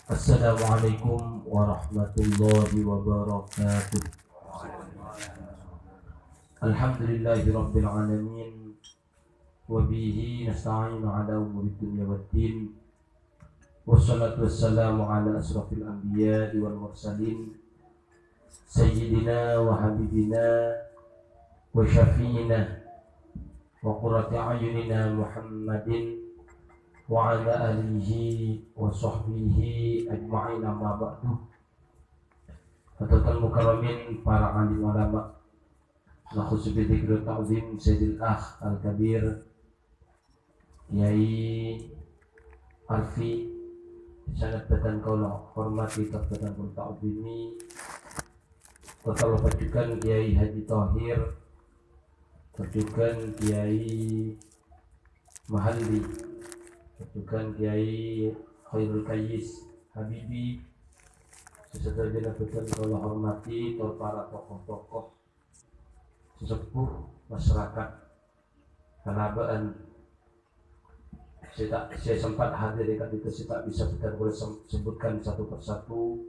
Assalamualaikum warahmatullahi wabarakatuh. Alhamdulillahirabbil alamin wa bihi nasta'inu ala umuri dunya waddin. Wassalatu wassalamu ala asrafil anbiya'i wal mursalin sayyidina wa habibina wa syafi'ina wa qurrati a'yunina Muhammadin wa ala alihi wa sahbihi ajma'in, amma ba'du. Hadirin mukarramin, para alim ulama, nakhusus bi dzikr ta'zim Sayyidil Akh Al-Kabir Kiai Arfi, sangat badan kaula hormati badan kul ta'zimi, total pajukan Kiai Haji Thahir, pajukan Kiai Mahalli, pajukan Kiai Khairul Kayis Habibi, sesudah jenazah kaula hormati para tokoh-tokoh sesepuh masyarakat Kanabaan. Saya sempat hadir di kali itu, saya tak bisa boleh sebutkan satu persatu.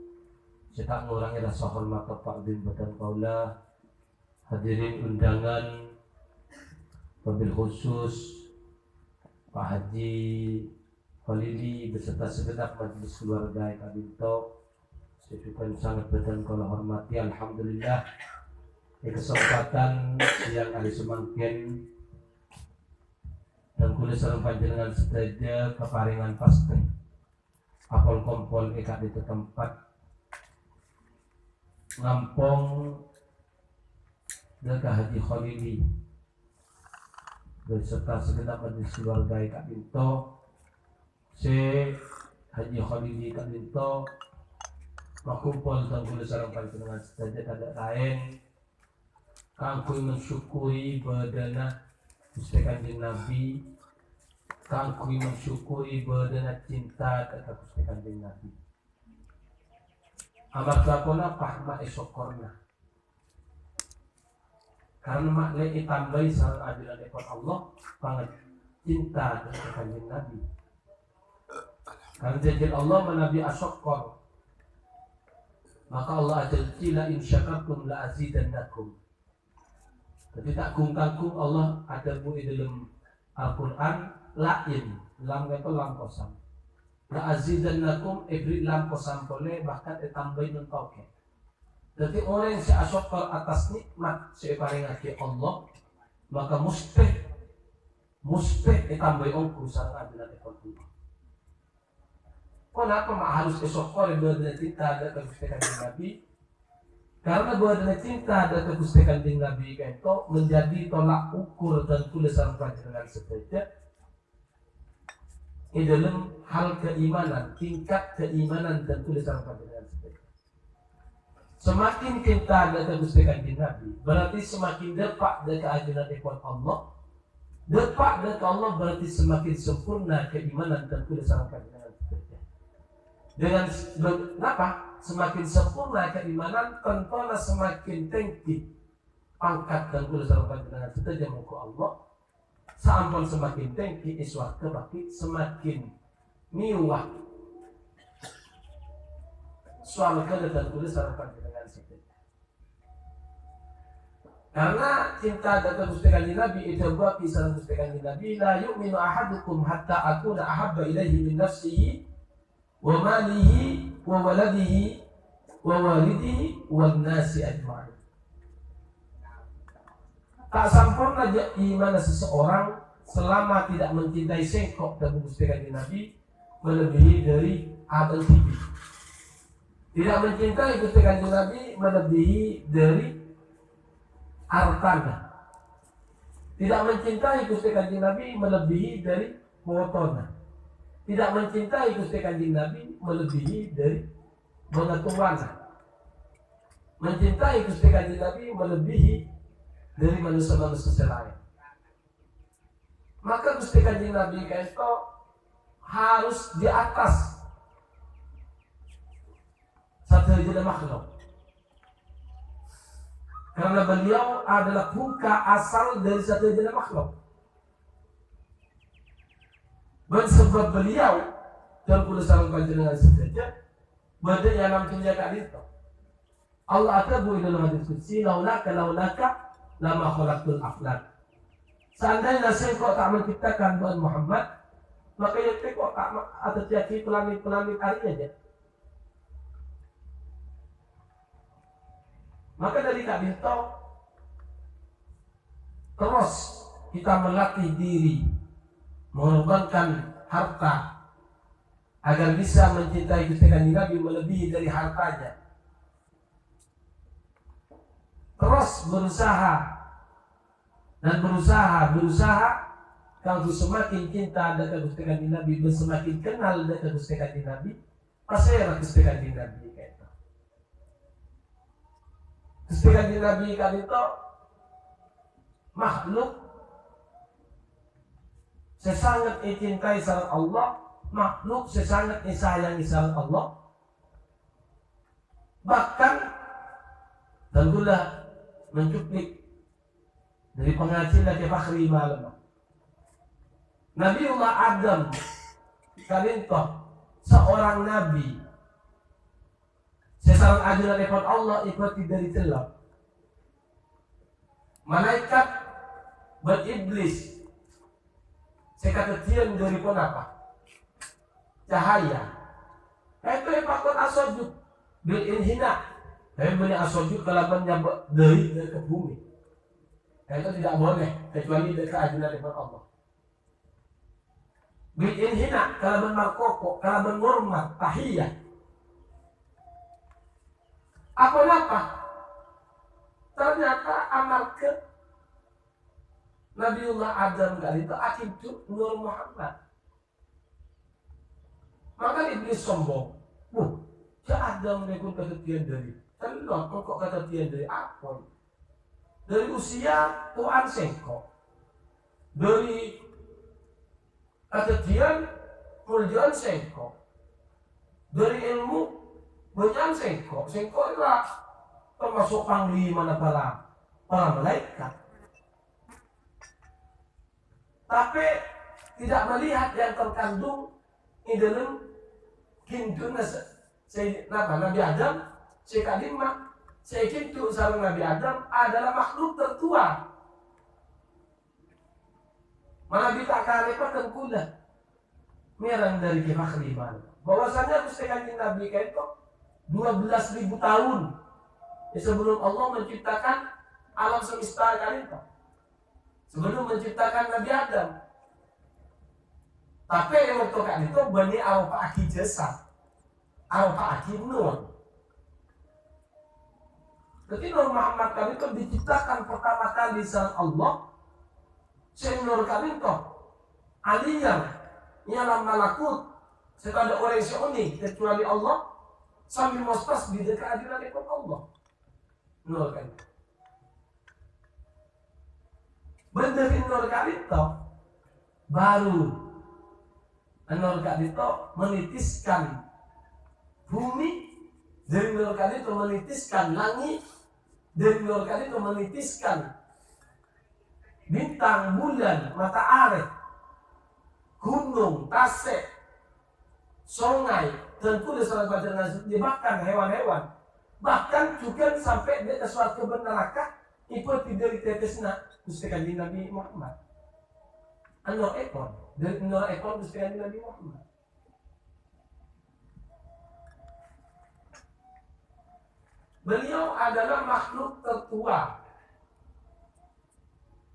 Saya tak mengurangi rasa hormat takdim badan kaula, hadirin undangan, wabil khusus Pak Haji Khalili beserta segenap majelis keluarga Kabinto. Saya juga sangat badan kaula hormati. Alhamdulillah, di kesempatan siang hari semangkin dan kulis sareng panjenengan sedaya keparingan pasti apol kompol ikat di tempat ngampong Deka Haji Khalili beserta segenap majelis keluarga ikat binto. Se Haji Khalili ikat binto makumpul dan kulis sareng panjenengan sedaya kada lain kanggo mensyukuri badana Gusti Kanjeng Nabi, kanggo mensyukuri badana cinta kata Gusti Kanjeng Nabi. Amat lakona pahma esokorna, karena makna itambai sareng adilan ekor Allah pangat cinta kata Kanjeng Nabi. Karena janji Allah menabi asokor, maka Allah ajal cila insyakartum la azidannakum. Jadi tak kung-kangkung Allah ada di dalam Al-Quran lain lam itu lam kosam la azidannakum ibri lam kosam boleh bahkan ditambahin mentauke. Jadi orang yang seasokal atas nikmat separingake Allah maka mustih ditambahin ongku sareng adilan ekor Allah. Kenapa mak harus esokal dengan cinta ada kegustian Nabi? Karena bahwa cinta dan Gusti Kanjeng Nabi itu menjadi tolak ukur dan tulisan panjenengan sedaya di dalam hal keimanan, tingkat keimanan dan tulisan panjenengan sedaya. Semakin cinta dan Gusti Kanjeng Nabi, berarti semakin depak dengan keagungan ikhwan Allah. Depak dengan Allah berarti semakin sempurna keimanan dan tulisan panjenengan sedaya. Dengan apa? Semakin sempurna keimanan, tentunya semakin tinggi pangkat dan tulisan panjenengan sedaya muka Allah. Sampun semakin tinggi iswah kebaki, semakin miwah swarga dan tulisan panjenengan sedaya. Karena cinta dan Gusti Kanjeng Nabi itu buat kisah Gusti Kanjeng Nabi, la yu'minu ahadukum hatta akuna ahabba ilaihi min nafsihi wa malihi wa waladihi wa walidihi wan nasi ajma'in. Tak sempurna iman seseorang selama tidak mencintai sengkok dan Gusti Kanjeng Nabi melebihi dari A dan B. Tidak mencintai Gusti Kanjeng Nabi melebihi dari hartanya. Tidak mencintai Gusti Kanjeng Nabi melebihi dari motona. Tidak mencintai Gusti Kanjeng Nabi melebihi dari pengetahuan. Mencintai Gusti Kanjeng Nabi melebihi dari manusia-manusia lain. Maka Gusti Kanjeng Nabi itu harus di atas satu jenis makhluk. Karena beliau adalah buka asal dari satu jenis makhluk. Dan sebab beliau dan kula sareng panjenengan sedaya badhe yang namanya kak itu. Allah atabu ilal hadis qudsi laulaka lama khalaqtul aflak. Seandainya saya kok tak menciptakan Tuhan Muhammad, maka ya kok tak ada jadi pelamit hari aja. Maka dari kak itu terus kita melatih diri, mengorbankan harta agar bisa mencintai Gusti Kanjeng Nabi melebihi dari hartanya. Terus berusaha kalau semakin cinta dengan Gusti Kanjeng Nabi, semakin kenal dengan Gusti Kanjeng Nabi, pasti ada Gusti Kanjeng Nabi kayak Gusti Kanjeng Nabi kan itu makhluk sesangat dicintai sama Allah, makhluk sesangat disayangi sama Allah. Bahkan tentulah mencuplik dari pengajian ke Fakhri Malam. Nabiullah Adam kalintoh seorang nabi. Sesaran ajaran dari Allah ikuti dari celak. Malaikat beriblis sekatetian dari pun apa? Cahaya. Itu yang pakut asojud bil inhina. Tapi banyak asojud kalau menyambut dari ke bumi. Itu tidak boleh kecuali dekat ajaran dari Allah. Bil inhina kalau bermarkoko, kalau berhormat, tahiyah. Apa? Ternyata amal ke Nabiullah Adam kali itu akibat Nur Muhammad. Maka iblis sombong. Si Adam nekun ketetian dari. Telur kok ketetian dari apa? Dari usia Tuhan sengkok. Dari ketetian muljaan sengkok. Dari ilmu muljaan sengkok. Sengkok adalah termasuk panglima para malaikat. Tapi tidak melihat yang terkandung di dalam kintu Nabi Adam, sekadimah, sekintu sarung Nabi Adam adalah makhluk tertua. Mana kita kalepa tengkulah merang dari Fakhri Malam. Bahwasanya Gusti Kanjeng Nabi itu 12.000 tahun sebelum Allah menciptakan alam semesta kali itu. Sebelum menciptakan Nabi Adam. Tapi waktu kan itu bani arupa aki jasa, arupa aki nur. Ketika Nur Muhammad kan itu diciptakan pertama kali sama Allah, senur kan itu aliyah, nyalam malakut, setelah ada orang yang unik kecuali Allah, sambil mustas di dekat adilan ikut Allah. Nur kan. Benerin Nur kali itu baru Nur kali itu menitiskan bumi, dari Nur kali itu menitiskan langit, dari Nur kali itu menitiskan bintang, bulan, matahari, gunung, tasik, sungai, dan kuda serang badan bahkan hewan-hewan, bahkan juga sampai di suatu neraka ikut dari tetesna Gusti Kanjeng Nabi Muhammad. Anor ekor dari nol ekor Gusti Kanjeng Nabi Muhammad. Beliau adalah makhluk tertua.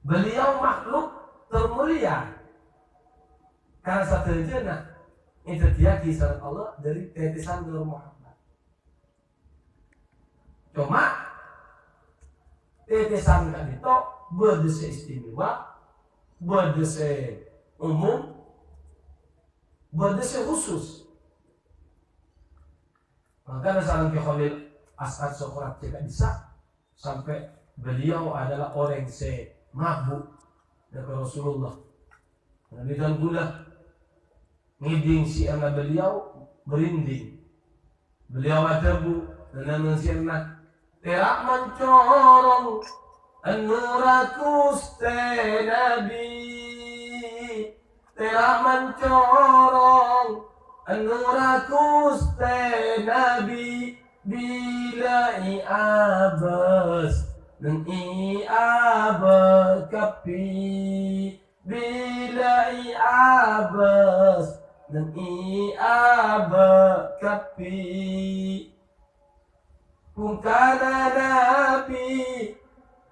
Beliau makhluk termulia. Karena satu jenak itu dia kisah Allah dari tetesan Nur Muhammad. Cuma tetesan kan itu berdesa istimewa, berdesa umum, berdesa khusus. Maka salam ke Khalil As'ad Sokrat tidak bisa sampai beliau adalah orang yang mabuk dari Rasulullah. Nabi dan gula ngiding si anak beliau berinding. Beliau adabu dan mensiarna terak mencorong Nurakus Nabi, telah mencorong Anurakus te nabi bila abas nang kapi bila abas nang kapi kung kana nabi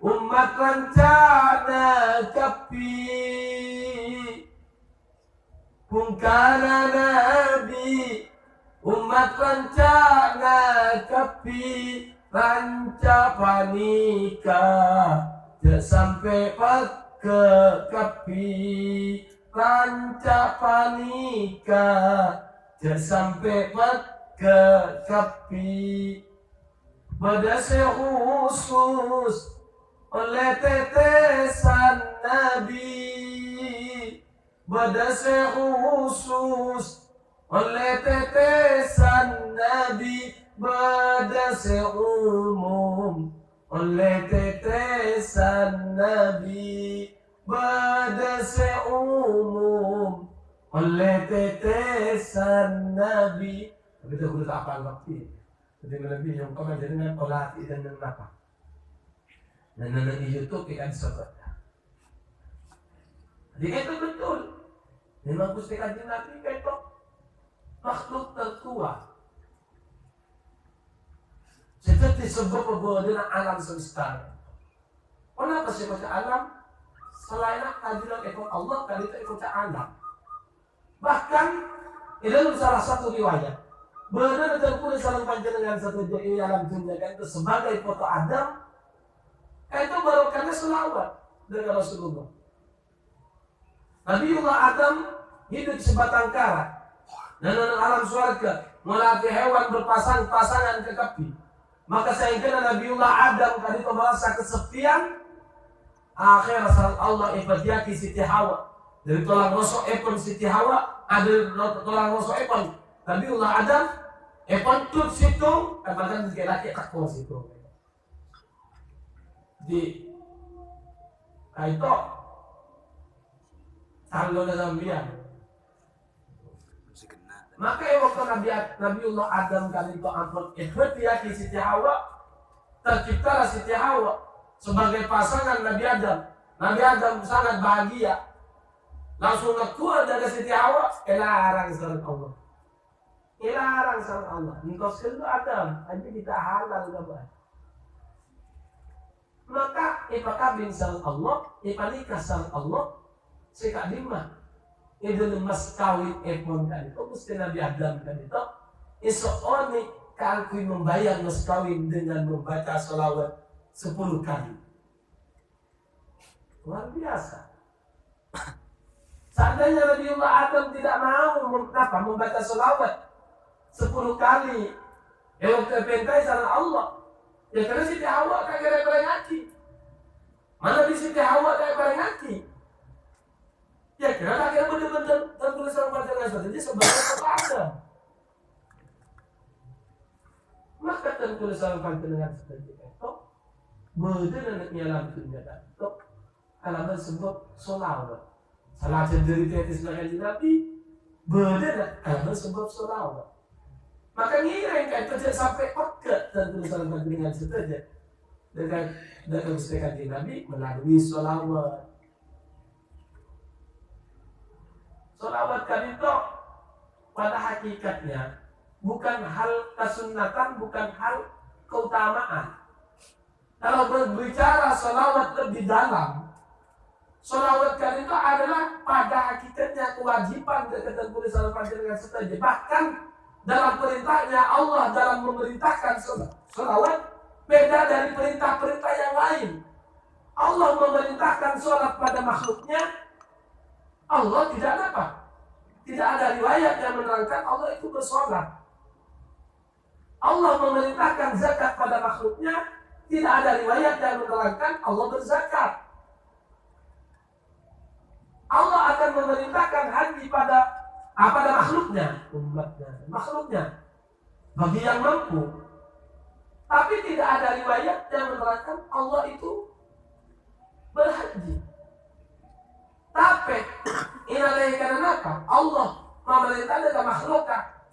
umat rencana kapi kung kana nabi umat rencana kapi ranca panika sampai ke kapi ranca panika sampai ke kapi berdasar khusus oleh tetesan Nabi berdasar khusus oleh tetesan Nabi berdasar umum oleh tetesan Nabi berdasar umum oleh tetesan Nabi. Tapi itu kulit apa waktu? Jadi lebih yang kau dengan kolati dan apa? Dan di YouTube ikan sebutnya. Jadi itu betul. Memang Gusti Kanjeng Nabi itu makhluk tertua. Seperti sebuah perbuatan alam semesta. Kenapa sih baca alam? Selain keadilan ekor Allah, kali itu ekor alam. Bahkan ini dalam salah satu riwayat, benar tertulis dalam panjenengan satu jari alam dunia kan itu sebagai foto Adam. Itu barokahnya selawat dengan Rasulullah. Nabiullah Adam hidup sebatang kara dan dalam alam surga melatih hewan berpasang-pasangan ke kapi. Maka sehingga Nabiullah Adam kali itu merasa kesepian. Akhir Allah ibadiaki Siti Hawa dari tulang rusuk epon Siti Hawa ada tulang rusuk epon Nabiullah Adam epon tut situ katakan laki takwa situ di kaito kalau dalam dia maka waktu Nabiullah Adam kali itu ampun ibadiaki Siti Hawa terciptalah Siti Hawa sebagai pasangan Nabi Adam. Nabi Adam sangat bahagia. Langsung keluar dari Siti Hawa, larang sama Allah. Larang sama Allah. Engkau sekali Adam, aja kita halal kabar. Maka ipakabin sama Allah, ipanikah sama Allah, sekak lima. Itu mas kawin epon kan itu, mesti Nabi Adam kan itu. Isooni kalkui membayar mas kawin dengan membaca sholawat 10 kali. Luar biasa. Seandainya Nabiullah Adam tidak mau membaca sholawat 10 kali, waktu pentai sama Allah. Ya karena Siti Hawa kagak ada ngaji. Mana di Siti Hawa kagak ngaji? Ya karena kagak bener-bener tertulis dalam panjangan saja sebagai kepada. Maka tertulis dalam panjangan seperti itu. Benar dalam dunia itu kalau sebut sholawat salah sendiri tetes Kanjeng Nabi benar kalau sebut sholawat maka ngiring kan tidak sampai pekat dan tulisan dengan seterusnya dengan Gusti Kanjeng Nabi melalui sholawat kan itu pada hakikatnya bukan hal kesunatan bukan hal keutamaan. Kalau berbicara sholawat lebih dalam, sholawat kan itu adalah pada hakikatnya kewajiban dan tulisan panjenengan setuju. Bahkan dalam perintahnya Allah dalam memerintahkan sholawat beda dari perintah-perintah yang lain. Allah memerintahkan sholat pada makhluknya. Allah tidak apa? Tidak ada riwayat yang menerangkan Allah itu bersolat. Allah memerintahkan zakat pada makhluknya. Tidak ada riwayat yang menerangkan Allah berzakat. Allah akan memerintahkan haji pada makhluknya, makhluknya bagi yang mampu. Tapi tidak ada riwayat yang menerangkan Allah itu berhaji. Tapi ini adalah karena apa? Allah Memerintah dengan makhluk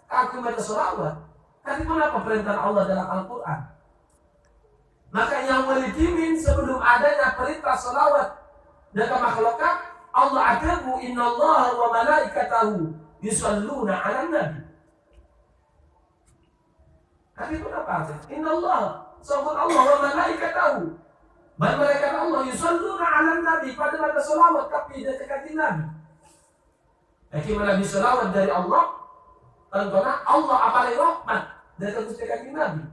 aku baca sholawat. Tapi kenapa perintah Allah dalam Al-Quran? Maka yang melidimin sebelum adanya perintah sholawat dengan makhluk, Allah adabu innallaha wa malaikatahu yusalluna 'alan nabi. Tapi kenapa? Innallaha, sungguh Allah wa malaikatahu, dan malaikat Allah yusalluna 'alan nabi, pada baca sholawat tapi dia dekati Nabi. Jadi Nabi sholawat dari Allah, tentunya Allah apalagi rahmat dari dekati Nabi.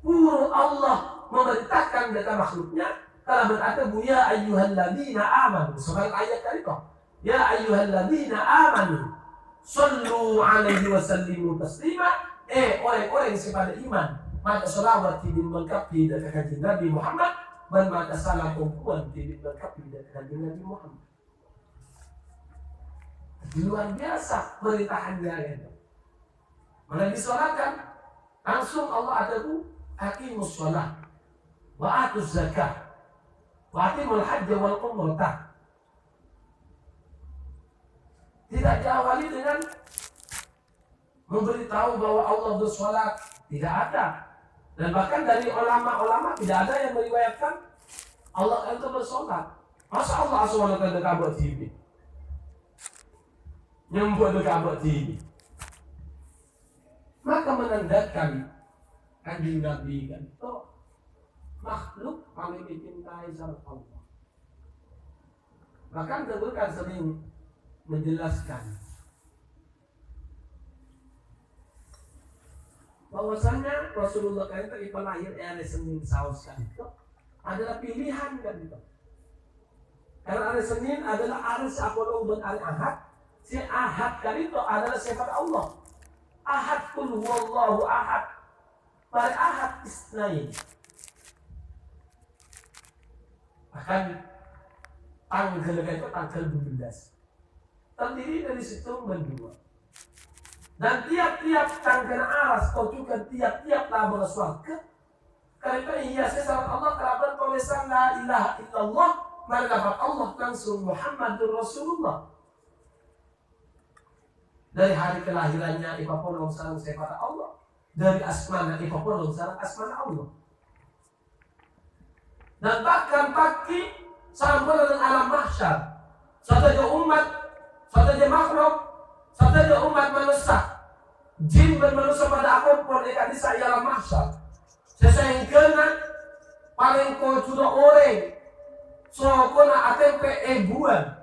Pura Allah memerintahkan dekat makhluknya kalau berkata ya ayyuhalladzina amanu, surah ayat tadi kok. Ya ayyuhalladzina amanu sallu alaihi wa sallimu taslima. Orang-orang yang sepada iman maka sholawat tidak melengkapi dekat Nabi Muhammad, dan maka salam umpuan tidak melengkapi dekat Nabi Muhammad. Luar biasa perintahannya itu. Mana disolatkan langsung Allah adabu aqimus sholat wa atuz zakah wa atimul hajj wal umrah. Tidak diawali dengan memberitahu bahwa Allah bersolat, tidak ada. Dan bahkan dari ulama-ulama tidak ada yang meriwayatkan Allah itu bersolat. Masa Allah SWT dekat buat TV nyembut dekat buat TV. Maka menandakan kanjeng Nabi kan itu makhluk paling dicintai sama Allah. Bahkan sebutkan sering menjelaskan bahwasanya Rasulullah kan itu lahir hari Senin Saus kan itu adalah pilihan kan itu. Karena hari Senin adalah hari Apollo dan hari Ahad. Si Ahad kan itu adalah sifat Allah. Ahad kul huwallahu ahad. Pada Ahad isnain. Bahkan tanggal itu tanggal 12. Terdiri dari setumban dua. Dan tiap-tiap tanggal aras atau juga tiap-tiap labang surga. Karena hiasnya salat Allah kerabat tulisan la ilaha illallah, maka dapat Allah langsung Muhammadur Rasulullah. Dari hari kelahirannya ipapun sareng sifat Allah. Dari asmana ipapun sareng asmana Allah. Dan bahkan pagi sampai dengan alam mahsyar. Satu umat, satu makhluk, satu umat manusia, jin dan manusia pada akumpul ikan di saya alam mahsyar. Sesuai kena paling kau sudah orang, so kena atempe bulan.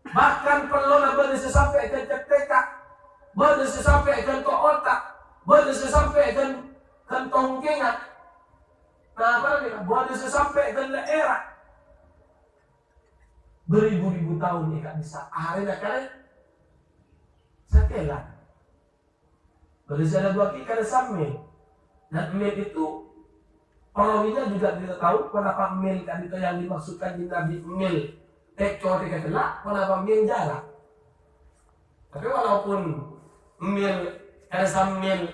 Bahkan perlu nak sampai ke tekak, sampai ke otak, sampai ke tongkengan. Nah, apa sampai ke daerah. Beribu-ribu tahun ikan bisa hari nak kali setelah. Ada dua ikan sambil. Dan mil itu perawinya juga tidak tahu kenapa mil kan itu yang dimaksudkan di Nabi mil. Tekor dikatalah kenapa mil jarak. Tapi walaupun mil ada sambil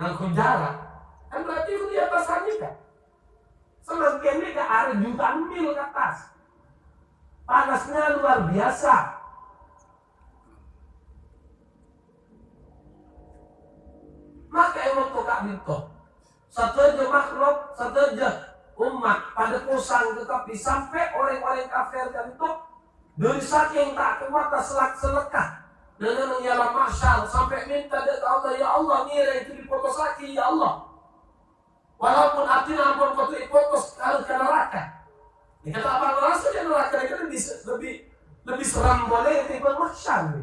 ngangkut jarak, kan berarti itu di atas kan. Semakin ini ke arah jutaan mil ke atas. Panasnya luar biasa. Maka emang tukak bintok. Satu aja makhluk, satu aja umat pada pusang tetapi sampai orang-orang kafir kan itu dari saking tak kuat selekah dengan menyalah masyal sampai minta dari Allah, ya Allah nilai itu dipotos lagi ya Allah. Walaupun artinya ampun kau dipotos harus ke neraka. Ini kata apa rasanya neraka itu lebih seram boleh tiba masyal.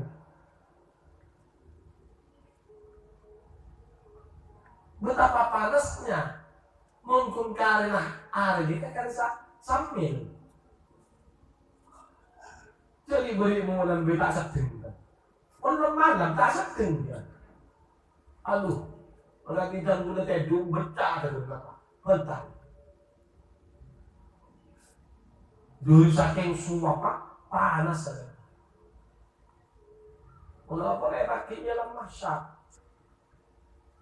Betapa panasnya mungkin karena hari kita kan sambil. Jadi beri mengulang beta sedeng. Orang malam tak sedeng ya. Aduh, orang kita guna tidur betah dari belakang. Betah. Dulu saking suap panas saja. Kalau apa kakinya lemah syak.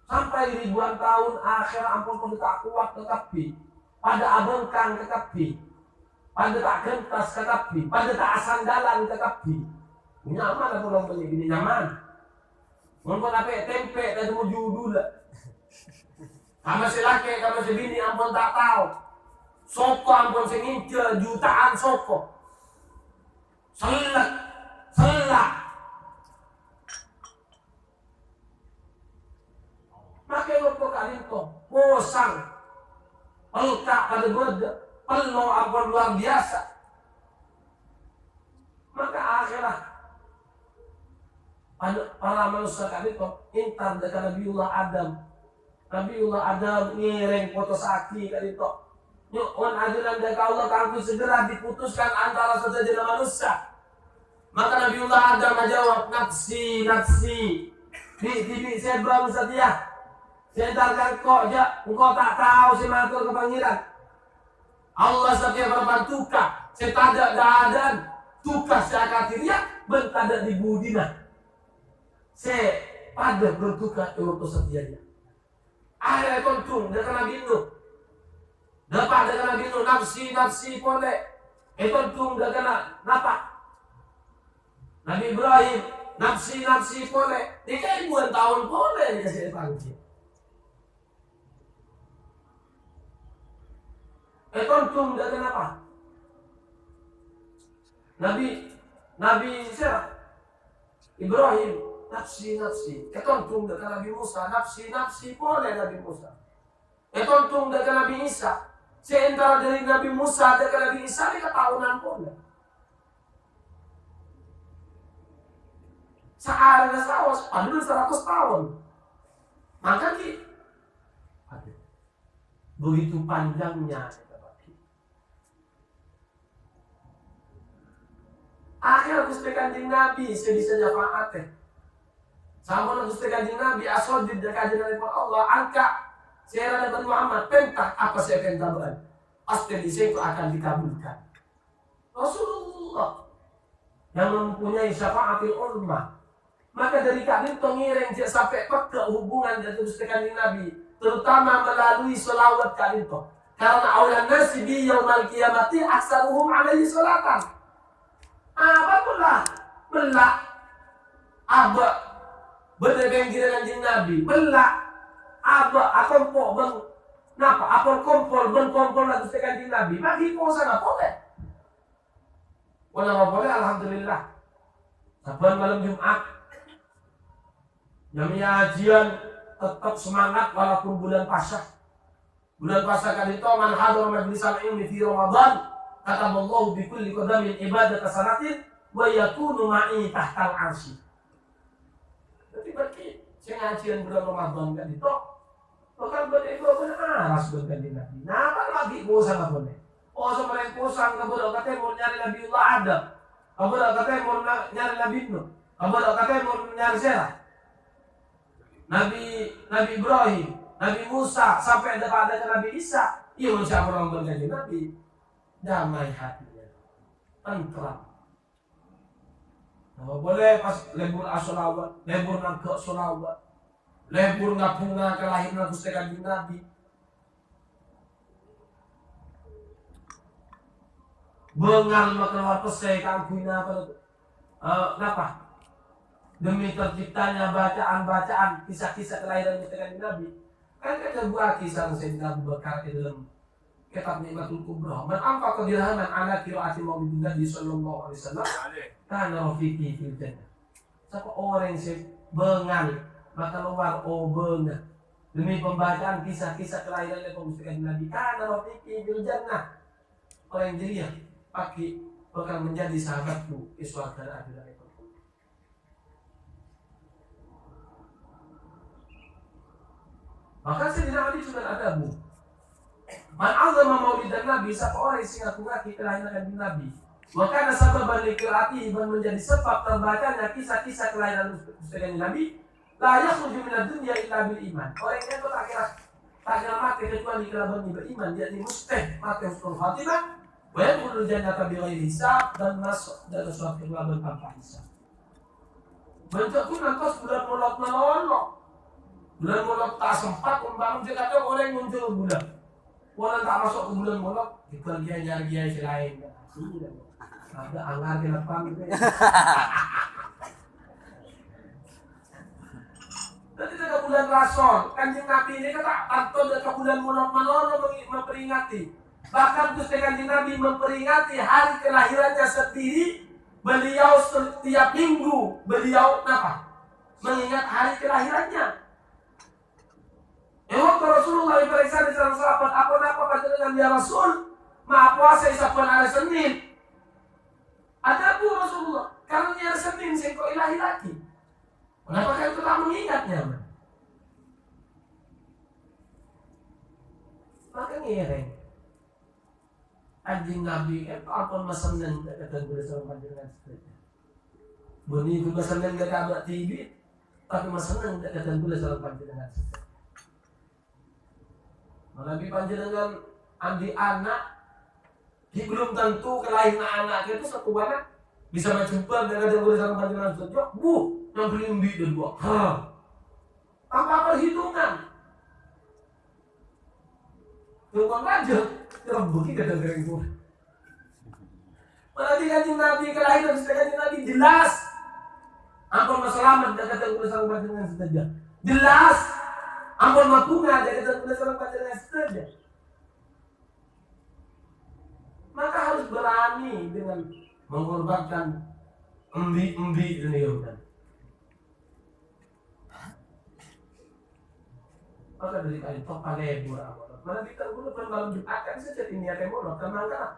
Sampai ribuan tahun akhir ampun pun tak kuat tetapi pada abengkang tetapi pada tak gentas tetapi pada tak sandalan tetapi Nyaman aku orang beli gini nyaman. Mau apa tempe dan mau judul. Sama si laki, sama si bini ampun tak tahu. Soko ampun sengince jutaan soko. Selak. Makai waktu kali itu, posang. Pelkak pada beda, penuh ampun luar biasa. Maka akhirnya para manusia kali itu intar dengan Nabiullah Adam. Nabiullah Adam ngiring foto saki kali itu. Yuk, ajaran dari Allah kami segera diputuskan antara sejajar manusia. Maka Nabiullah Adam menjawab, nafsi. Di saya belum setia. Saya entarkan kok aja, engkau tak tahu si matur kepangiran. Allah setia berbantuka, saya tak ada tukas saya katiria, bentada di budina. Saya pada bertukar untuk setianya. Akhirnya kontung dengan Nabi Nuh. Dapat dengan Nabi Nuh, nafsi boleh. Kontung dengan napa? Nabi Ibrahim, nafsi boleh. Ini ribuan tahun boleh dikasih panggil. Kontung dengan apa? Nabi siapa? Ibrahim, nafsi. Kontung dengan Nabi Musa, nafsi boleh Nabi Musa. Kontung dengan Nabi Isa. Seantara dari Nabi Musa dengan Nabi Isa ini ketahunan boleh. Searah sawas, padahal 100 tahun. Maka begitu panjangnya. Akhirnya Gusti Kanjeng Nabi sebisa nyafaatnya. Sama Gusti Kanjeng Nabi asodid dan kajian dari Allah angka saya Nabi Muhammad pentah apa saya pentah pasti di situ akan dikabulkan. Rasulullah yang mempunyai syafaatil ummah. Maka dari kami pengiring sampai ke hubungan dengan Gusti Kanjeng Nabi, terutama melalui selawat kali itu. Karena aulan nasi bi yaumil qiyamati aksaruhum alaihi salatan. Apapun belak aba berdebeng dengan Nabi belak aba akompol bang napa apol kompol bang kompol lagi dengan Nabi bagi puasa nggak boleh nggak boleh alhamdulillah saban malam Jumat namanya ajian tetap semangat walaupun bulan puasa kali itu man hadar majlisan ilmi fi Ramadan kata Allah bi kulli qadamin ibadat sanatin wa yakunu ma'i tahtal arsy. Jadi berarti saya ngajian bulan Ramadan kan itu. Bahkan buat itu aras bukan di Nabi. Nah, apa lagi puasa enggak boleh. Puasa paling puasa enggak boleh katanya mau nyari Nabiullah Adam. Kamu katanya mau nyari Nabi Nuh. Kamu katanya mau nyari Sarah. Nabi Ibrahim, Nabi Musa sampai ada Nabi Isa. Iya insya Allah berjanji Nabi. Damai hatinya, tentram. Nah, boleh pas lebur asolawat, lebur nak ke solawat, lebur ngapunga kelahiran Gusti Kanjeng Nabi. Bengal makeluar pesai kampuina apa? Demi terciptanya bacaan kisah-kisah kelahiran Gusti Kanjeng Nabi. Kan ada buah kisah Sayyidina Abu Bakar di dalam kitab Nikmatul Kubra. Man anfaqa dirhaman ala qiraati maulidin Nabi sallallahu alaihi wasallam kana rafiqi fil jannah. Siapa orang yang bengal maka luar bengal demi pembacaan kisah-kisah kelahiran Gusti Kanjeng Nabi kana rafiqi fil jannah. Orang yang ceria pasti bakal menjadi sahabatku di surga akhirat. Maka Sayyidina Ali sudah ada bu. Man azama maulidan Nabi, siapa orang yang ngaku-ngaku kelahiran Nabi. Maka sababan liqiraati dan menjadi sebab terbacanya kisah-kisah kelahiran Gusti Nabi. La yakhruju minad dunya illa bil iman. Orang yang itu tak kira mati kecuali kalau beriman, dia mustahil mati husnul khatimah. Wa yadkhulul jannata bighairi hisab dan masuk dalam suatu kelaban tanpa hisab. Menjadi nanti bulan molok. Bulan molok tak sempat membangun Jakarta orang muncul bulan. Orang tak masuk ke bulan molok, ikut dia nyari selain. Ada anggar ke depan gitu. Nanti ke bulan Rasul, Kanjeng Nabi ini kata atau ke bulan Muharram memperingati. Bahkan Gusti Kanjeng Nabi memperingati hari kelahirannya sendiri. Beliau setiap minggu beliau apa? Mengingat hari kelahirannya. Waktu Rasulullah diperiksa di sana sahabat, apa panjenengan ya Rasul? Maaf puasa isapan hari Senin. Ada bu Rasulullah, karena hari Senin saya kok ilahi lagi. Kenapa kalian telah mengingatnya? Maka ngireng. Anjing Nabi itu apa masalah kata boleh sama panjenengan seperti. Buni juga senang gak ada TV, tapi masalah kata boleh sama panjenengan seperti. Nabi panjenengan andi anak, dia belum tentu kelahiran anak itu satu anak bisa berjumpa dengan kata boleh sama panjenengan seperti. Bu, yang beli dan dua. Tanpa perhitungan. Tunggu aja, terbukti kata-kata itu. Nanti Kanjeng Nabi kelahiran Kanjeng Nabi jelas. Ampun selamat kata urusan panjenengan saja. Jelas. Ampun mapunga kata urusan panjenengan saja. Maka harus berani dengan mengorbankan embi-embi dunia kan. Maka dari kali toh palebur apa. Mana kita dulu malam Jumat kan saja ini ya kemono karena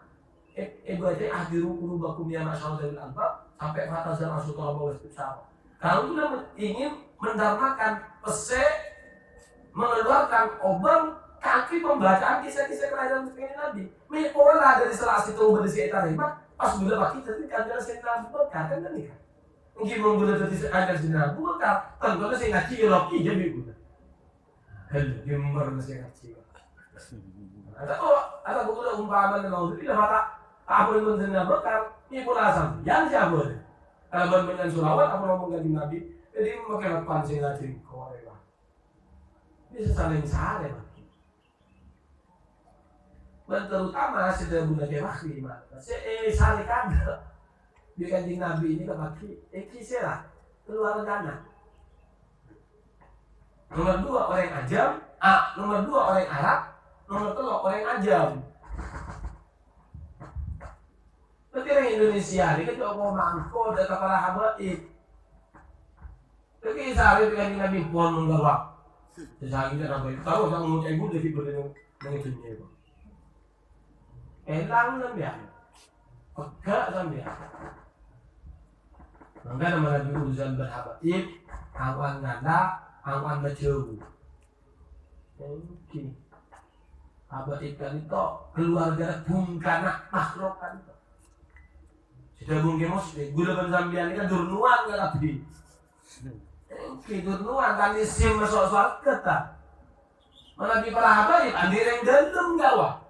ego aja ahdiru kurubakum ya masyaallah dari albab sampai fatazan asutra bawas besar. Kalau kita ingin mendarmakan pese mengeluarkan obang kaki pembacaan kisah-kisah kelahiran Nabi. Mepola dari salah satu berisi etarima pas bila baki jadi kanjeng Nabi berkah kan ini kan. Mungkin membuat dari kanjeng Nabi berkah tentunya saya ngaji loki jadi bukan. Hal gemar saya ngaji. Ada buku umpama dengan itu tidak mata apa yang menjadi berkah ini pula sam yang siapa ni kalau dengan Sulawat apa ngomong dengan Nabi jadi memakai lapan sing ngaji kau apa bisa saling saling dan terutama sudah bulan Januari mana saling kada dia kanjeng Nabi ini kemaki kisah keluar dana nomor 2 orang Ajam nomor 2 orang Arab nomor 3 orang Ajam. Tapi orang Indonesia ini kan mau mangko dan kepala habaib. Tapi sehari dengan Nabi puan menggawak. Sehari dia sampai tahu sang mau ibu dari berdua mengikuti itu. Elang sampai, pegak sampai. Maka nama Nabi uzan berhabaib, awan nanda, awan baju. Oke. Abad ikan itu keluarga bungkana makhluk kan itu. Sudah bungkemos, gula pensambian ini kan durnuan kan abdi. Durnuan kan isim masuk surga. Mana di para habaib, andi yang gendeng gawa.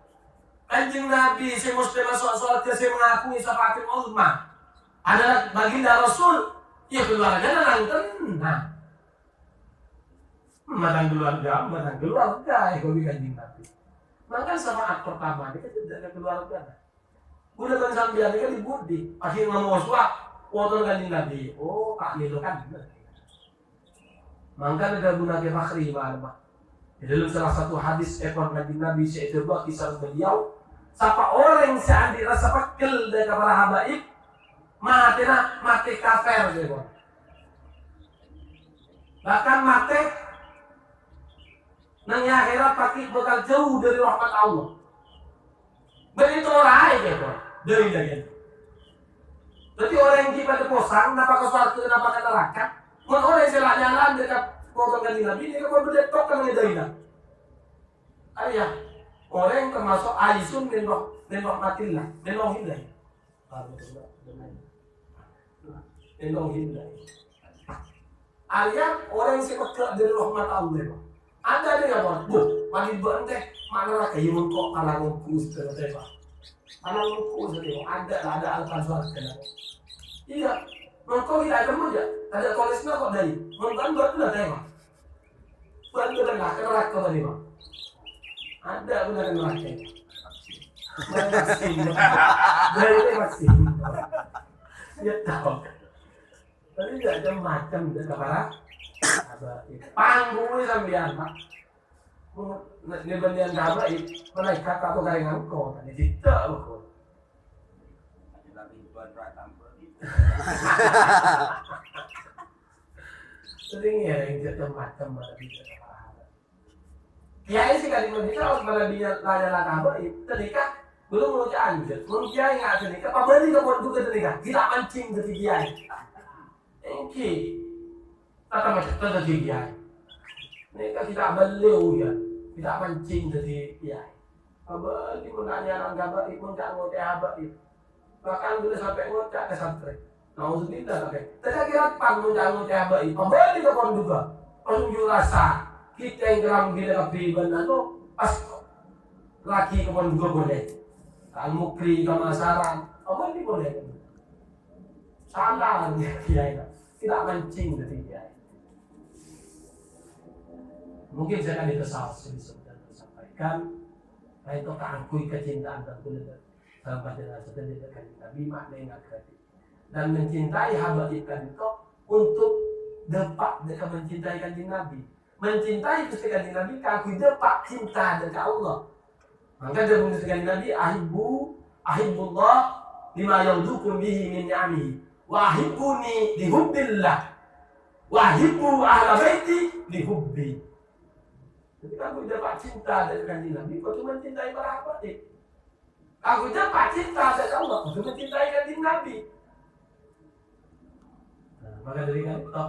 Kanjeng Nabi si muslim masuk surga si mengakui syafaat ulama. Adalah baginda Rasul, ya keluarga nangten. Matang keluarga, ekonomi kanjeng Nabi. Maka syafaat pertama dia tidak keluarga. Udah kan sambil dia di budi, akhirnya ngomong suap, foto kanjeng Nabi. Oh, tak itu kan. Maka ada gunanya fakhri ma'almah. Di dalam salah satu hadis ekor kanjeng Nabi yaitu buah kisah beliau, siapa orang yang seandainya rasa pakil dari para habaib, mati kafir dia. Bahkan mati nang akhirat pakai bakal jauh dari rahmat Allah. Begitu orang gitu, dari lagi. Jadi orang yang kita posang, kenapa ke surga, kenapa ke neraka? Mun orang yang salah jalan dekat potong kanjeng Nabi, dia kan berdetok kan dari lah. Ayah, orang yang termasuk aisun dan rahmatillah, dan hidayah. Dan hidayah. Ayah orang yang sepekat dari rahmat Allah. Ada yang apa? Bu, pagi banteh mana kayu kok kalang ngkus terus apa? Kalang ngkus itu ada alfan kan. Iya, mengko tidak ada muda. Ada tulisnya kok dari. Mungkin buat lah tema. Buat lah neraka tadi mah. Ada benar neraka. Masih. Dari masih. Ya tahu. Tapi macam-macam kepada habaib. Panggungnya sambian Pak. Ini bandian habaib, malaikat atau karengan kau tadi tidak loh. Sering ya yang macam-macam ada di habaib. Kiai sih kali Indonesia harus berlebihan layanan habaib. Ternikah belum mengucap anjir, belum kiai nggak ternikah. Pabali kebun juga ternikah, tidak mancing dari kiai. Oke, kata macam itu dari kiai. Mereka tidak beliau ya, tidak mancing dari kiai. Pabali menanya orang habaib, mengucap habaib. Bahkan bila sampai ngucap ke santri. Nauzubillah kakek. Tidak kira pan mengucap habaib. Pabali kebun juga. Penunjuk rasa kita yang geram gila kepribadian itu pas laki kebun juga boleh. Al-Mukri, Kamasaran, apa ini boleh? Salah dia kiai, tidak mancing dari kiai. Mungkin saya akan dikesal sudah sampaikan, itu keangkui kecintaan dan kuliah dalam pandangan setelah dikatakan Nabi maknanya kreatif dan mencintai habaib kan itu untuk depak dekat mencintai kanjeng Nabi, mencintai Gusti kanjeng Nabi keangkui depak cinta dari Allah. Maka dia mengatakan Nabi ahibbullah lima yarzuqu bihi min ni'amihi wa ahibbuni lihubbillah wa ahibbu ahla baiti lihubbi. Jadi aku dapat cinta dari kanjeng Nabi, aku mencintai para habaib. Aku dapat cinta dari Allah, aku mencintai kanjeng Nabi. Nah, maka dari itu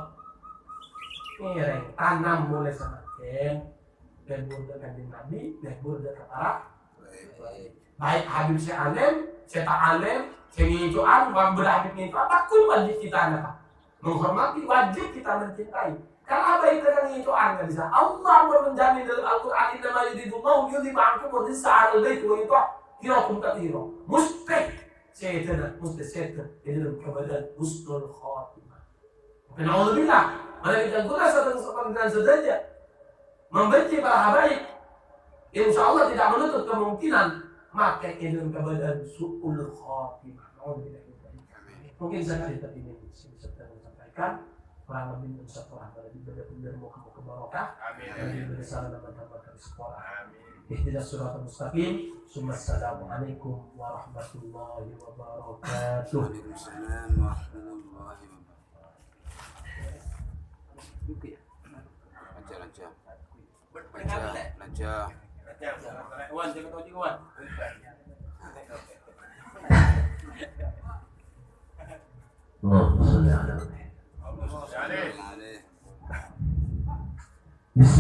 ini tanam mulai semakin lebur dari kanjeng Nabi, lebur dari para baik Habib Syekh Alim, Syekh Alim, Syekh Ngijuan, Wabur Habib Ngijuan, takut wajib kita apa? Menghormati, wajib kita mencintai. Karena apa itu kan Ngijuan nggak bisa. Allah menjamin dalam Al-Quran Inna ma yuridullahu liyudhiba ankum ar-rijsa 'alal baiti wa yutahhirakum tatheera. Mustahil ini dalam keadaan husnul khatimah. Alhamdulillah, mana kita guna satu saja membenci para habaib. Insya Allah tidak menutup kemungkinan maka ini keadaan su'ul khatimah. Mungkin saya akan ini bisa sampaikan kurang lebih satu hal dari benar-benar muka barokah. Amin. Bersama teman-teman dari sekolah. Amin. Ihdinas siratal mustaqim. Assalamualaikum warahmatullahi wabarakatuh. Waalaikumsalam warahmatullahi wabarakatuh. Wan, jangan tahu juga Wan. Bismillah.